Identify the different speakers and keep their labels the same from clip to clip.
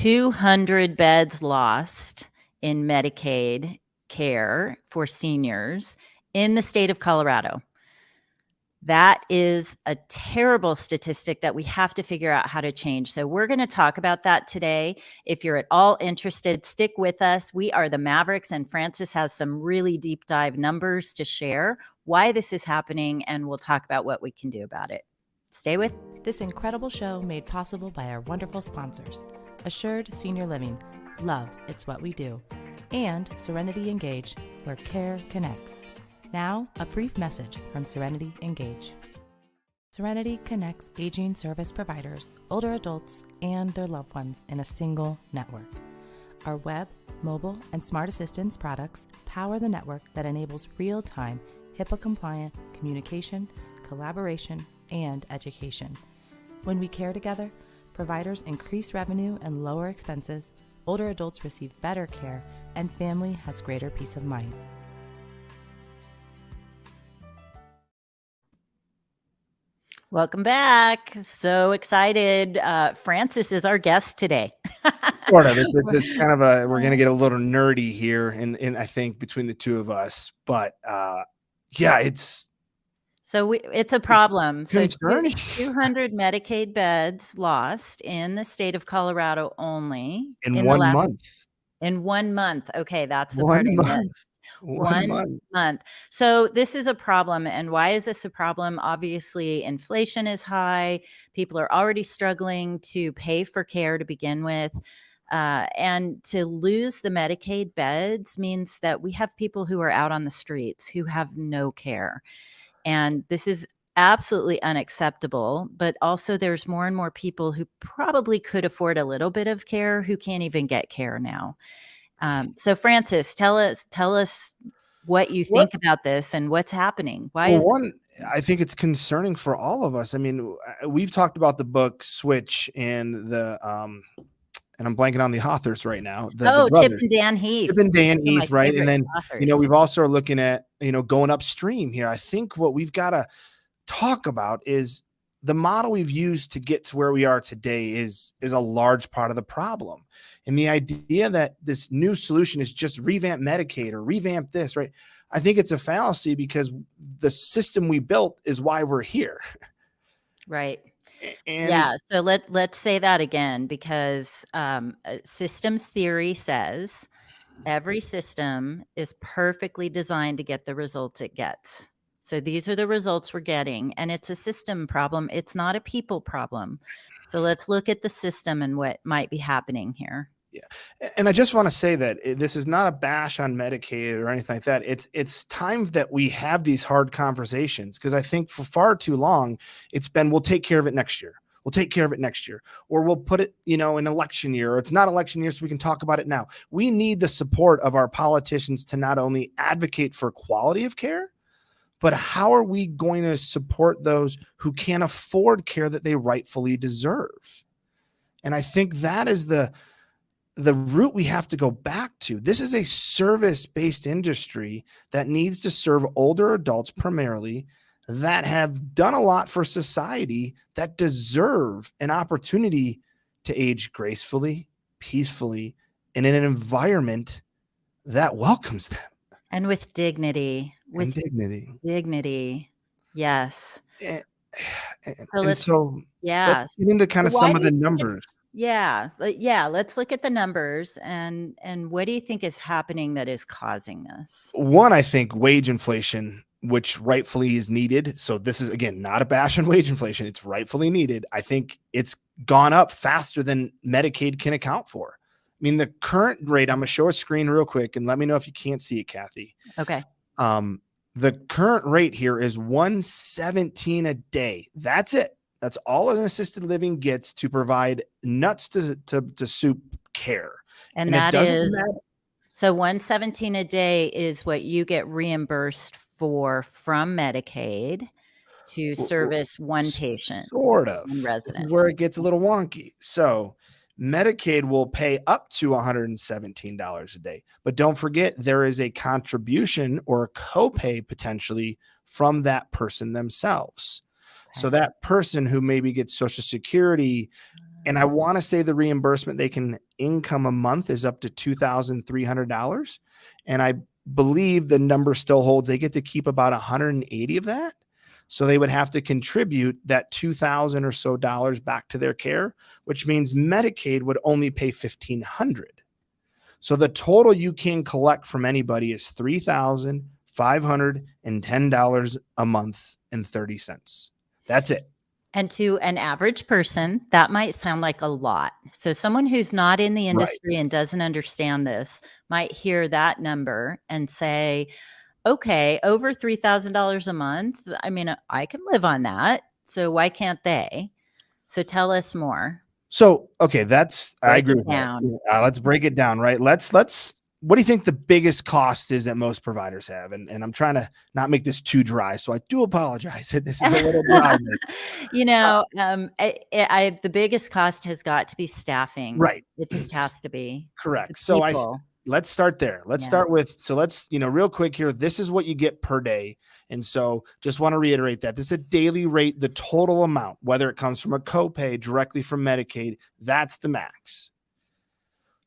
Speaker 1: 200 beds lost in Medicaid care for seniors in the state of Colorado. That is a terrible statistic that we have to figure out how to change. So we're going to talk about that today. If you're at all interested, stick with us. We are the Mavericks, and Francis has some really deep dive numbers to share why this is happening, and we'll talk about what we can do about it. Stay with
Speaker 2: this incredible show made possible by our wonderful sponsors, Assured Senior Living, love, it's what we do, and Serenity Engage, where care connects. Now, a brief message from Serenity Engage. Serenity connects aging service providers, older adults, and their loved ones in a single network. Our web, mobile, and smart assistance products power the network that enables real-time, HIPAA-compliant communication, collaboration, and education. When we care together, providers increase revenue and lower expenses, older adults receive better care, and family has greater peace of mind.
Speaker 1: Welcome back. So excited. Francis is our guest today.
Speaker 3: Sort of. It's kind of we're going to get a little nerdy here in I think between the two of us, but yeah, it's
Speaker 1: a problem.
Speaker 3: So
Speaker 1: 200 Medicaid beds lost in the state of Colorado only
Speaker 3: in 1 month.
Speaker 1: In 1 month. Okay, that's the part I missed. 1 month. So this is a problem. And why is this a problem? Obviously, inflation is high. People are already struggling to pay for care to begin with. And to lose the Medicaid beds means that we have people who are out on the streets who have no care. And this is absolutely unacceptable. But also there's more and more people who probably could afford a little bit of care who can't even get care now. So Francis, tell us what you think about this and what's happening. Why is
Speaker 3: I think it's concerning for all of us. I mean, we've talked about the book Switch and the and I'm blanking on the authors right now.
Speaker 1: Chip and Dan Heath.
Speaker 3: Right? And then authors. We've also are looking at going upstream here. I think what we've got to talk about is the model we've used to get to where we are today is a large part of the problem. And the idea that this new solution is just revamp Medicaid or revamp this, right? I think it's a fallacy because the system we built is why we're here.
Speaker 1: Right. And so let's say that again, because systems theory says every system is perfectly designed to get the results it gets. So these are the results we're getting, and it's a system problem. It's not a people problem. So let's look at the system and what might be happening here.
Speaker 3: Yeah. And I just want to say that this is not a bash on Medicaid or anything like that. It's time that we have these hard conversations, because I think for far too long, it's been, we'll take care of it next year. We'll take care of it next year, or we'll put it, in election year, or it's not election year, so we can talk about it now. We need the support of our politicians to not only advocate for quality of care, but how are we going to support those who can't afford care that they rightfully deserve? And I think that is the route we have to go back to. This is a service-based industry that needs to serve older adults primarily that have done a lot for society, that deserve an opportunity to age gracefully, peacefully, and in an environment that welcomes them.
Speaker 1: And with dignity. Dignity. Yes.
Speaker 3: Let's get into kind of some of the numbers.
Speaker 1: Let's look at the numbers and what do you think is happening that is causing this?
Speaker 3: One, I think wage inflation, which rightfully is needed. So this is, again, not a bash on wage inflation. It's rightfully needed. I think it's gone up faster than Medicaid can account for. I mean, the current rate, I'm going to show a screen real quick and let me know if you can't see it, Kathy.
Speaker 1: Okay.
Speaker 3: The current rate here is $117 a day. That's it. That's all an assisted living gets to provide nuts to soup care.
Speaker 1: And that is, so $117 a day is what you get reimbursed for from Medicaid to service one patient.
Speaker 3: Sort of.
Speaker 1: Resident.
Speaker 3: This is where it gets a little wonky. So Medicaid will pay up to $117 a day. But don't forget, there is a contribution or a copay potentially from that person themselves. Okay. So that person who maybe gets Social Security And I want to say the reimbursement they can income a month is up to $2,300. And I believe the number still holds. They get to keep about 180 of that. So they would have to contribute that $2,000 or so back to their care, which means Medicaid would only pay $1,500. So the total you can collect from anybody is $3,510 a month and 30 cents. That's it.
Speaker 1: And to an average person, that might sound like a lot. So someone who's not in the industry and doesn't understand this might hear that number and say, okay, over $3,000 a month. I mean, I can live on that. So why can't they? So tell us more.
Speaker 3: So, okay, I agree with
Speaker 1: that.
Speaker 3: Let's break it down, right? What do you think the biggest cost is that most providers have? And I'm trying to not make this too dry, so I do apologize. This is a little dry.
Speaker 1: The biggest cost has got to be staffing.
Speaker 3: Right.
Speaker 1: It just has to be.
Speaker 3: Correct. So let's start there. Let's start with, real quick here. This is what you get per day. And so just want to reiterate that this is a daily rate, the total amount, whether it comes from a copay directly from Medicaid, that's the max.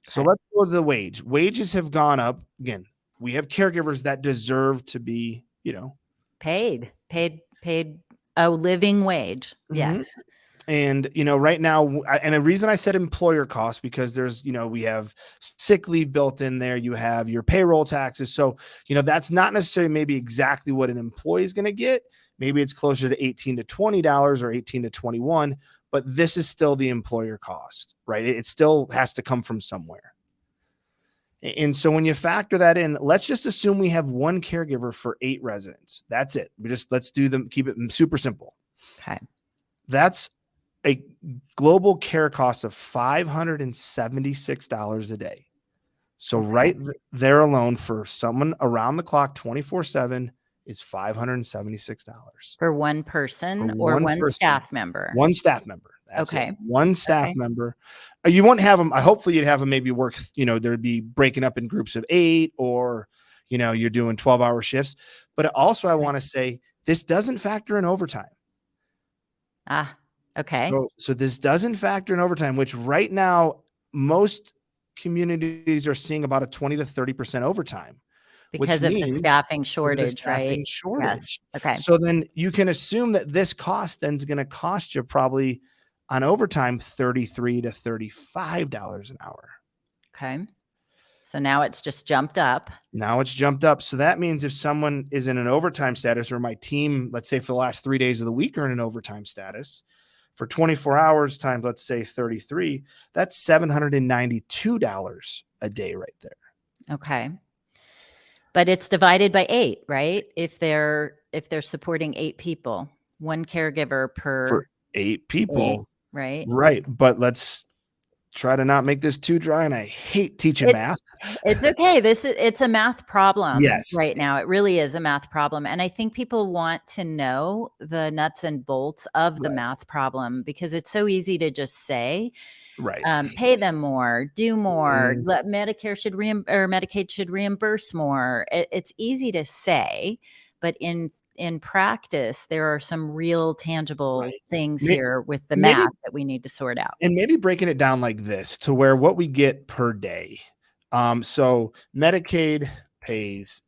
Speaker 3: So let's go to the wage. Wages have gone up. Again, we have caregivers that deserve to be,
Speaker 1: paid a living wage. Mm-hmm. Yes.
Speaker 3: And, right now, and the reason I said employer costs, because there's, we have sick leave built in there. You have your payroll taxes. So, that's not necessarily maybe exactly what an employee is going to get. Maybe it's closer to $18 to $20 or $18 to $21, but this is still the employer cost, right? It still has to come from somewhere. And so when you factor that in, let's just assume we have one caregiver for 8 residents. That's it. Let's keep it super simple.
Speaker 1: Okay.
Speaker 3: That's a global care cost of $576 a day. So right there alone for someone around the clock, 24/7 is $576
Speaker 1: for one person or one staff member.
Speaker 3: One staff member. That's it. One staff member. You won't have them. Hopefully you'd have them maybe work, there'd be breaking up in groups of 8 or, you're doing 12-hour shifts. But also I want to say this doesn't factor in overtime.
Speaker 1: Okay.
Speaker 3: So this doesn't factor in overtime, which right now most communities are seeing about a 20 to 30% overtime.
Speaker 1: Because of the staffing shortage, right?
Speaker 3: Yes.
Speaker 1: Okay.
Speaker 3: So then you can assume that this cost then is going to cost you probably on overtime $33 to $35 an hour.
Speaker 1: Okay. So now it's just jumped up.
Speaker 3: So that means if someone is in an overtime status, or my team, let's say for the last 3 days of the week are in an overtime status, for 24 hours times, let's say 33, that's $792 a day right there.
Speaker 1: Okay. But it's divided by 8, right? If they're supporting 8 people, one caregiver
Speaker 3: for 8 people,
Speaker 1: 8, right?
Speaker 3: Right. But let's try to not make this too dry. And I hate teaching math.
Speaker 1: It's okay. It's a math problem.
Speaker 3: Yes.
Speaker 1: Right now. It really is a math problem. And I think people want to know the nuts and bolts of the math problem, because it's so easy to just say, pay them more, do more, Medicaid should reimburse more. It's easy to say, but in practice, there are some real tangible things here with the math that we need to sort out.
Speaker 3: And maybe breaking it down like this to where what we get per day. So Medicaid pays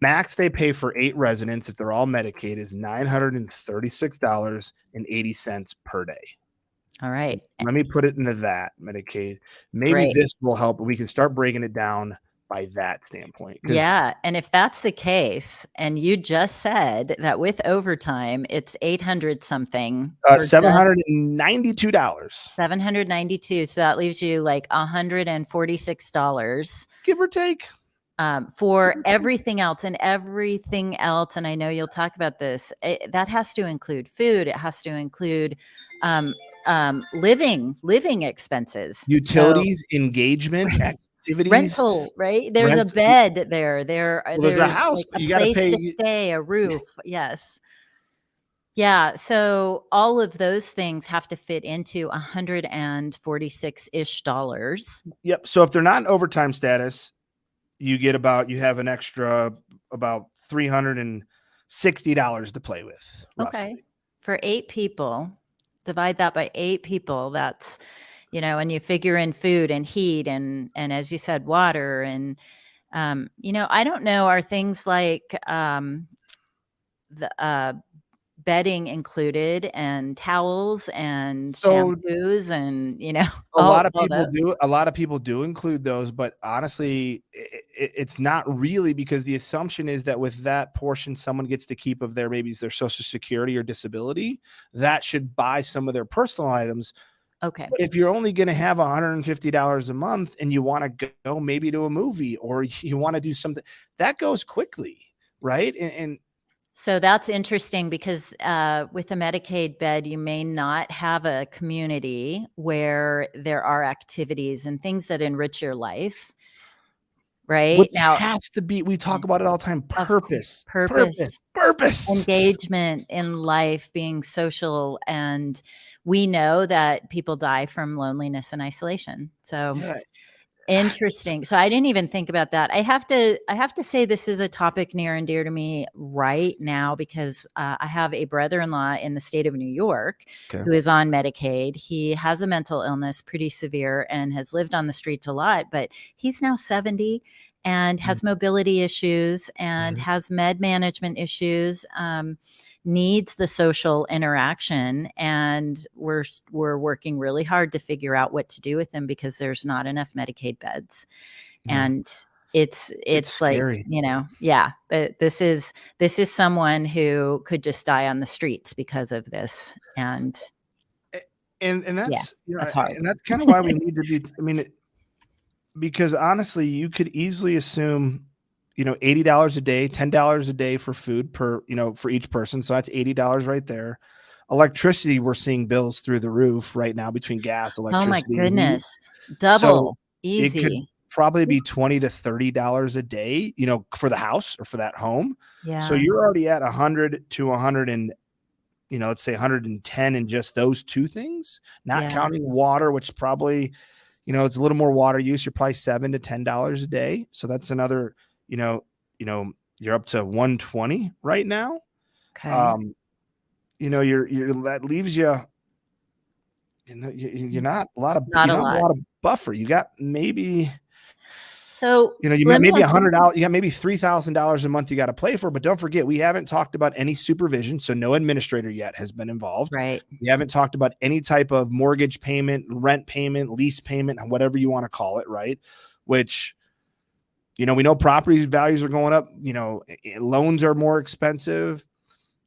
Speaker 3: max they pay for 8 residents, if they're all Medicaid, is $936.80 per day.
Speaker 1: All right.
Speaker 3: Let me put it into that Medicaid. Maybe this will help. We can start breaking it down by that standpoint.
Speaker 1: Yeah. And if that's the case, and you just said that with overtime, it's 800 something.
Speaker 3: $792.
Speaker 1: $792. So that leaves you like $146.
Speaker 3: Give or take.
Speaker 1: For everything else. And I know you'll talk about this, that has to include food. It has to include living expenses,
Speaker 3: utilities, engagement, activities,
Speaker 1: rental, right? There's a bed there. There's
Speaker 3: a house,
Speaker 1: like a place to stay, a roof. Yes. Yeah. So all of those things have to fit into $146-ish.
Speaker 3: Yep. So if they're not in overtime status, you have an extra about $360 to play with. Roughly.
Speaker 1: Okay. For 8 people, divide that by 8 people. That's, and you figure in food and heat and as you said, water and, I don't know, are things like, the, bedding included and towels and
Speaker 3: So
Speaker 1: shampoos and,
Speaker 3: a lot of
Speaker 1: all
Speaker 3: people
Speaker 1: those?
Speaker 3: do a lot of people do include those, but honestly, it's not really, because the assumption is that with that portion someone gets to keep of their, maybe it's their social security or disability, that should buy some of their personal items.
Speaker 1: Okay.
Speaker 3: But if you're only going to have $150 a month and you want to go maybe to a movie or you want to do something, that goes quickly, right? And
Speaker 1: So that's interesting because with a Medicaid bed, you may not have a community where there are activities and things that enrich your life, right?
Speaker 3: which
Speaker 1: Now,
Speaker 3: has to be, we
Speaker 1: yeah,
Speaker 3: talk about it all the time,
Speaker 1: of course,
Speaker 3: purpose,
Speaker 1: purpose,
Speaker 3: purpose, purpose.
Speaker 1: engagement in life, being social, and we know that people die from loneliness and isolation. So
Speaker 3: Yeah.
Speaker 1: interesting. So I didn't even think about that. I have to say this is a topic near and dear to me right now because I have a brother-in-law in the state of New York
Speaker 3: Okay.
Speaker 1: who is on Medicaid. He has a mental illness, pretty severe, and has lived on the streets a lot, but he's now 70 and has mobility issues and
Speaker 3: Mhm.
Speaker 1: has med management issues. Needs the social interaction, and we're working really hard to figure out what to do with them because there's not enough Medicaid beds.
Speaker 3: Yeah.
Speaker 1: And
Speaker 3: It's
Speaker 1: it's like,
Speaker 3: scary.
Speaker 1: yeah, this is someone who could just die on the streets because of this. And
Speaker 3: And
Speaker 1: yeah,
Speaker 3: that's,
Speaker 1: that's hard.
Speaker 3: and that's kind of why we need to be, I mean, because honestly, you could easily assume, $80 a day, $10 a day for food per, for each person. So that's $80 right there. Electricity, we're seeing bills through the roof right now between gas,
Speaker 1: Oh my
Speaker 3: electricity, and heat.
Speaker 1: goodness.
Speaker 3: So
Speaker 1: Double.
Speaker 3: it could
Speaker 1: Easy.
Speaker 3: probably be $20 to $30 a day, for the house or for that home. So
Speaker 1: Yeah.
Speaker 3: you're already at 100 to 100 and, let's say 110 in just those two things, not
Speaker 1: Yeah.
Speaker 3: counting water, which probably, it's a little more water use. You're probably $7 to $10 a day. So that's another, you know, you're up to 120 right now.
Speaker 1: Okay.
Speaker 3: You're that leaves you, you're not a lot of,
Speaker 1: Not
Speaker 3: you
Speaker 1: a
Speaker 3: don't have a
Speaker 1: lot.
Speaker 3: lot of buffer. You got maybe,
Speaker 1: So
Speaker 3: you got
Speaker 1: let me
Speaker 3: maybe
Speaker 1: ask you.
Speaker 3: $100, you got maybe $3,000 a month you got to play for. But don't forget, we haven't talked about any supervision. So no administrator yet has been involved.
Speaker 1: Right.
Speaker 3: We haven't talked about any type of mortgage payment, rent payment, lease payment, whatever you want to call it. Right. Which, we know property values are going up, loans are more expensive.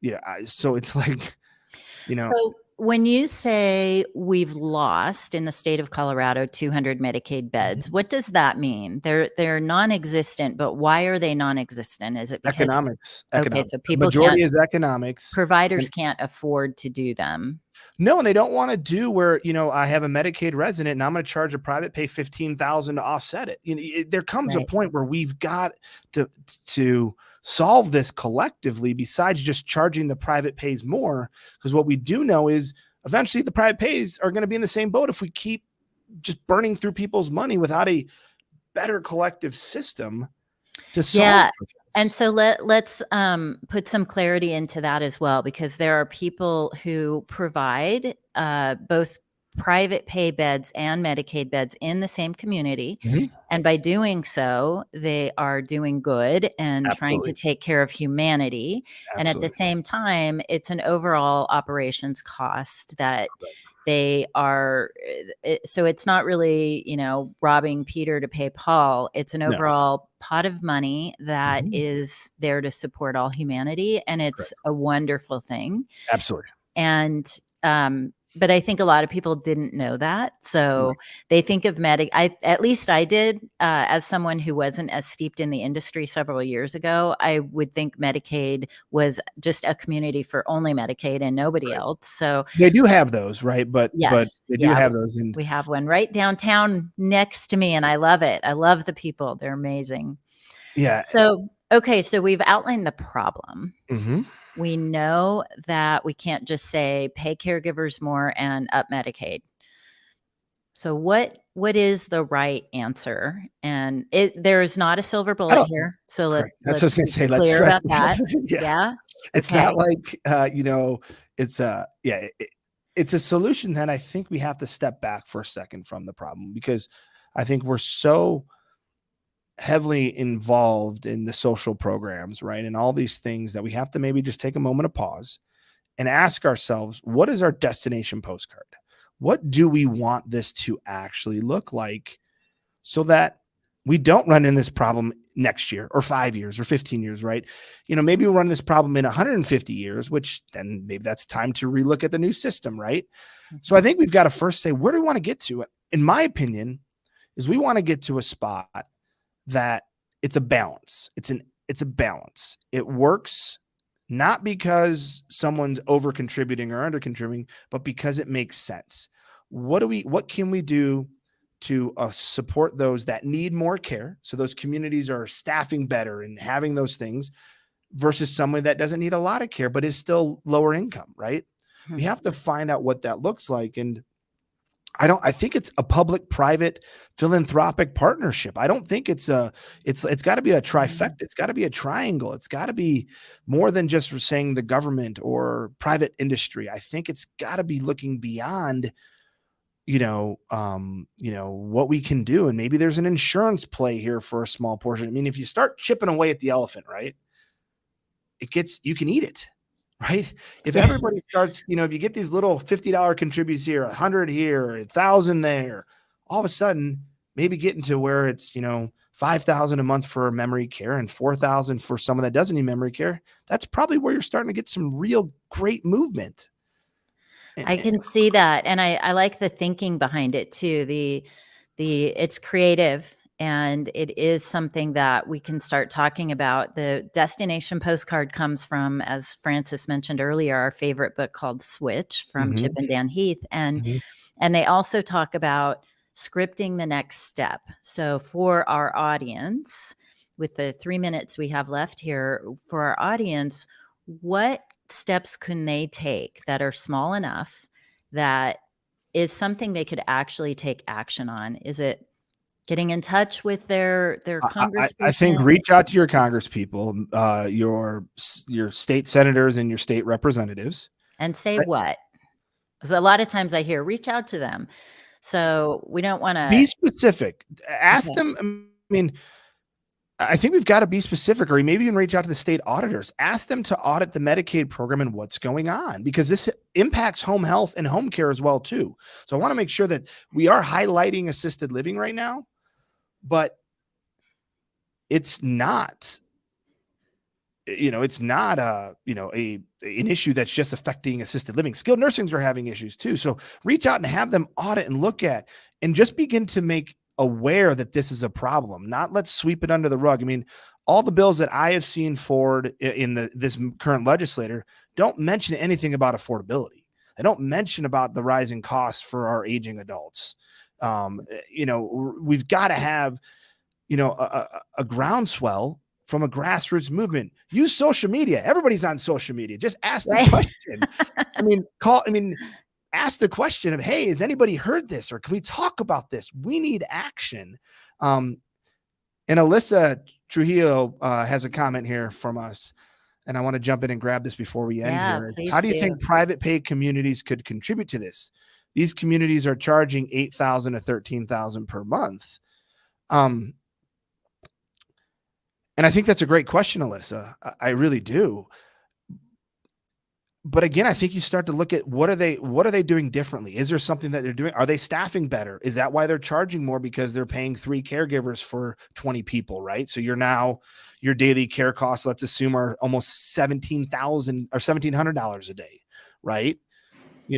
Speaker 3: Yeah. So it's like,
Speaker 1: So when you say we've lost in the state of Colorado 200 Medicaid beds, what does that mean? They're non-existent, but why are they non-existent? Is it because
Speaker 3: economics,
Speaker 1: okay,
Speaker 3: economics.
Speaker 1: so
Speaker 3: The
Speaker 1: people
Speaker 3: majority
Speaker 1: can't
Speaker 3: is economics.
Speaker 1: providers
Speaker 3: And
Speaker 1: can't afford to do them?
Speaker 3: no, and they don't want to do where, I have a Medicaid resident and I'm going to charge a private pay $15,000 to offset it. There comes a
Speaker 1: Right.
Speaker 3: point where we've got to solve this collectively besides just charging the private pays more. Because what we do know is eventually the private pays are going to be in the same boat if we keep just burning through people's money without a better collective system to solve
Speaker 1: Yeah.
Speaker 3: for this.
Speaker 1: And so let's put some clarity into that as well, because there are people who provide both private pay beds and Medicaid beds in the same community.
Speaker 3: Mhm.
Speaker 1: And by doing so, they are doing good and trying to
Speaker 3: Absolutely.
Speaker 1: take care of humanity. And at the
Speaker 3: Absolutely.
Speaker 1: same time, it's an overall operations cost that they are. So it's not really, robbing Peter to pay Paul. It's an
Speaker 3: No.
Speaker 1: overall pot of money that
Speaker 3: Mhm.
Speaker 1: is there to support all humanity. And it's
Speaker 3: Correct.
Speaker 1: a wonderful thing.
Speaker 3: Absolutely.
Speaker 1: And but I think a lot of people didn't know that. So
Speaker 3: Right.
Speaker 1: they think of at least I did, as someone who wasn't as steeped in the industry several years ago, I would think Medicaid was just a community for only Medicaid and nobody
Speaker 3: Right.
Speaker 1: else. So
Speaker 3: They do have those, right? But
Speaker 1: yes,
Speaker 3: they do
Speaker 1: yeah,
Speaker 3: have those. And
Speaker 1: we have one right downtown next to me and I love it. I love the people. They're amazing.
Speaker 3: yeah.
Speaker 1: So, okay, so we've outlined the problem.
Speaker 3: Mhm.
Speaker 1: We know that we can't just say pay caregivers more and up Medicaid. So what is the right answer? And there is not a silver
Speaker 3: I
Speaker 1: bullet
Speaker 3: don't
Speaker 1: here. So
Speaker 3: Correct. That's what I
Speaker 1: let's
Speaker 3: was gonna
Speaker 1: be
Speaker 3: say. Let's
Speaker 1: clear
Speaker 3: stress
Speaker 1: about that.
Speaker 3: yeah.
Speaker 1: Yeah.
Speaker 3: It's
Speaker 1: Okay.
Speaker 3: not like, it's, yeah, it's a solution that I think we have to step back for a second from the problem, because I think we're so heavily involved in the social programs, right? And all these things that we have to maybe just take a moment of pause and ask ourselves, what is our destination postcard? What do we want this to actually look like so that we don't run in this problem next year or 5 years or 15 years, right? Maybe we'll run this problem in 150 years, which then maybe that's time to relook at the new system, right? So I think we've got to first say, where do we want to get to? In my opinion, is we want to get to a spot that it's a balance. It's a balance. It works not because someone's over contributing or under contributing, but because it makes sense. What can we do to support those that need more care? So those communities are staffing better and having those things versus someone that doesn't need a lot of care, but is still lower income, right? We have to find out what that looks like. And I think it's a public-private philanthropic partnership. I don't think it's got to be a trifecta. It's got to be a triangle. It's got to be more than just saying the government or private industry. I think it's got to be looking beyond, what we can do. And maybe there's an insurance play here for a small portion. I mean, if you start chipping away at the elephant, right, you can eat it. Right. If everybody starts, if you get these little $50 contributes here, 100 here, 1,000 there, all of a sudden, maybe getting to where it's, $5,000 a month for memory care and $4,000 for someone that doesn't need memory care. That's probably where you're starting to get some real great movement.
Speaker 1: I can see that. And I like the thinking behind it too. It's creative. And it is something that we can start talking about. The destination postcard comes from, as Francis mentioned earlier, our favorite book called Switch from Chip and Dan Heath. And they also talk about scripting the next step. So for our audience, with the 3 minutes we have left here, for our audience, what steps can they take that are small enough that is something they could actually take action on? Is it getting in touch with their congressperson?
Speaker 3: I think reach out to your congresspeople, your state senators and your state representatives.
Speaker 1: And say what? Because a lot of times I hear, reach out to them. So we don't want to
Speaker 3: be specific. Ask them. I mean, I think we've got to be specific, or maybe even reach out to the state auditors. Ask them to audit the Medicaid program and what's going on, because this impacts home health and home care as well too. So I want to make sure that we are highlighting assisted living right now, but it's not, an issue that's just affecting assisted living. Skilled nursings are having issues too. So reach out and have them audit and look at, and just begin to make aware that this is a problem, not let's sweep it under the rug. I mean, all the bills that I have seen forward in this current legislature don't mention anything about affordability. They don't mention about the rising costs for our aging adults. We've got to have, a groundswell from a grassroots movement. Use social media. Everybody's on social media. Just ask the question. Ask the question of, hey, has anybody heard this? Or can we talk about this? We need action. And Alyssa Trujillo has a comment here from us, and I want to jump in and grab this before we end here. How do you think private pay communities could contribute to this? These communities are charging $8,000 to $13,000 per month. And I think that's a great question, Alyssa. I really do. But again, I think you start to look at what are they doing differently? Is there something that they're doing? Are they staffing better? Is that why they're charging more? Because they're paying 3 caregivers for 20 people, right? So your daily care costs, let's assume, are almost $17,000 or $1,700 a day, right?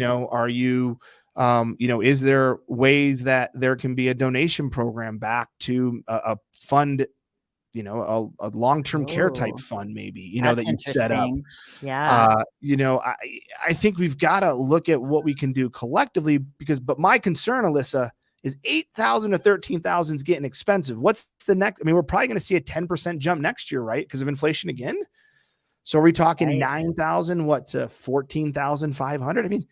Speaker 3: Are you, is there ways that there can be a donation program back to a fund, a long-term care type fund, maybe, that you set up.
Speaker 1: Yeah.
Speaker 3: I think we've got to look at what we can do collectively, but my concern, Alyssa, is 8,000 to 13,000 is getting expensive. What's the next? I mean, we're probably going to see a 10% jump next year, right? Because of inflation again. So are we talking 9,000, to 14,500? I mean,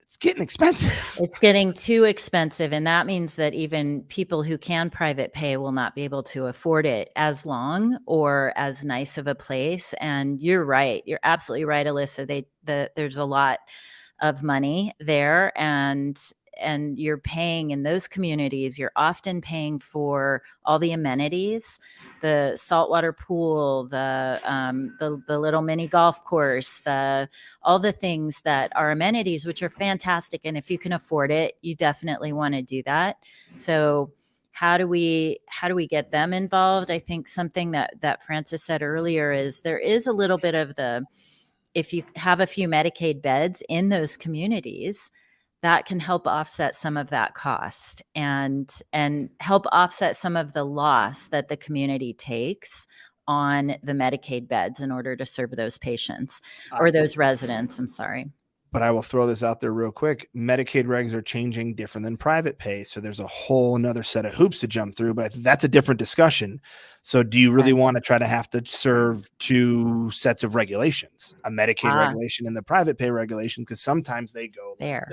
Speaker 3: it's getting expensive.
Speaker 1: It's getting too expensive. And that means that even people who can private pay will not be able to afford it as long or as nice of a place. And you're right. You're absolutely right, Alyssa. There's a lot of money there, and you're paying in those communities, you're often paying for all the amenities, the saltwater pool, the little mini golf course, all the things that are amenities, which are fantastic. And if you can afford it, you definitely want to do that. So how do we get them involved? I think something that Francis said earlier is there is a little bit of if you have a few Medicaid beds in those communities, that can help offset some of that cost and help offset some of the loss that the community takes on the Medicaid beds in order to serve those patients or those residents. I'm sorry.
Speaker 3: But I will throw this out there real quick. Medicaid regs are changing different than private pay. So there's a whole another set of hoops to jump through, but that's a different discussion. So do you really want to have to serve two sets of regulations, a Medicaid regulation and the private pay regulation? Because sometimes they go
Speaker 1: there.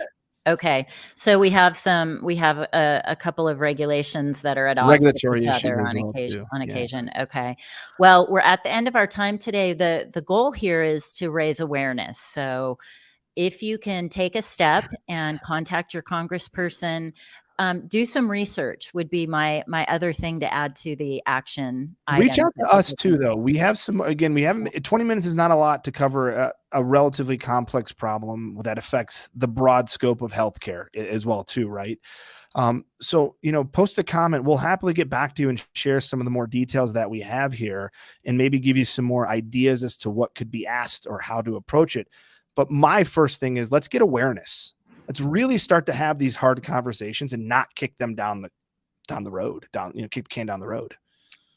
Speaker 1: Okay. So we have a couple of regulations that are at odds
Speaker 3: regulatory
Speaker 1: with each
Speaker 3: issues
Speaker 1: other
Speaker 3: on
Speaker 1: occasion. Okay. Well, we're at the end of our time today. The goal here is to raise awareness. So if you can take a step and contact your congressperson, do some research would be my other thing to add to the action items.
Speaker 3: Reach out to us too, though. We have some, again, 20 minutes is not a lot to cover a relatively complex problem that affects the broad scope of healthcare as well too, right? So, post a comment. We'll happily get back to you and share some of the more details that we have here and maybe give you some more ideas as to what could be asked or how to approach it. But my first thing is let's get awareness. Let's really start to have these hard conversations and not kick them down the road, kick the can down the road.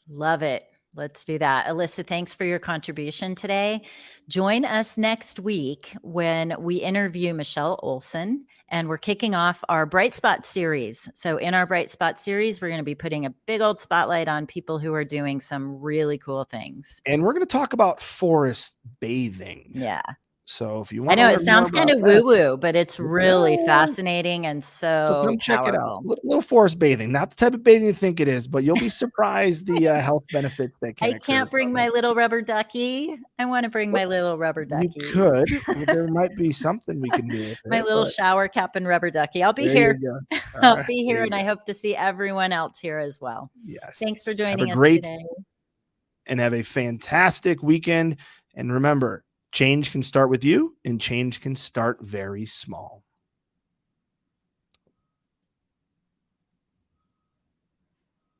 Speaker 1: Love it. Let's do that. Alyssa, thanks for your contribution today. Join us next week when we interview Michelle Olson, and we're kicking off our Bright Spot series. So in our Bright Spot series, we're going to be putting a big old spotlight on people who are doing some really cool things.
Speaker 3: And we're going to talk about forest bathing.
Speaker 1: Yeah.
Speaker 3: So if you want,
Speaker 1: I know it sounds kind of woo-woo, but it's really fascinating and so
Speaker 3: come check
Speaker 1: powerful.
Speaker 3: it out. Little forest bathing, not the type of bathing you think it is, but you'll be surprised the health benefits that can.
Speaker 1: I can't bring my little rubber ducky. I want to bring my little rubber ducky.
Speaker 3: You could. There might be something we can do with it.
Speaker 1: My little shower cap and rubber ducky. I'll be here. I'll be here, and I hope to see everyone else here as well.
Speaker 3: Yes.
Speaker 1: Thanks for joining us today.
Speaker 3: And have a fantastic weekend. And remember, change can start with you, and change can start very small.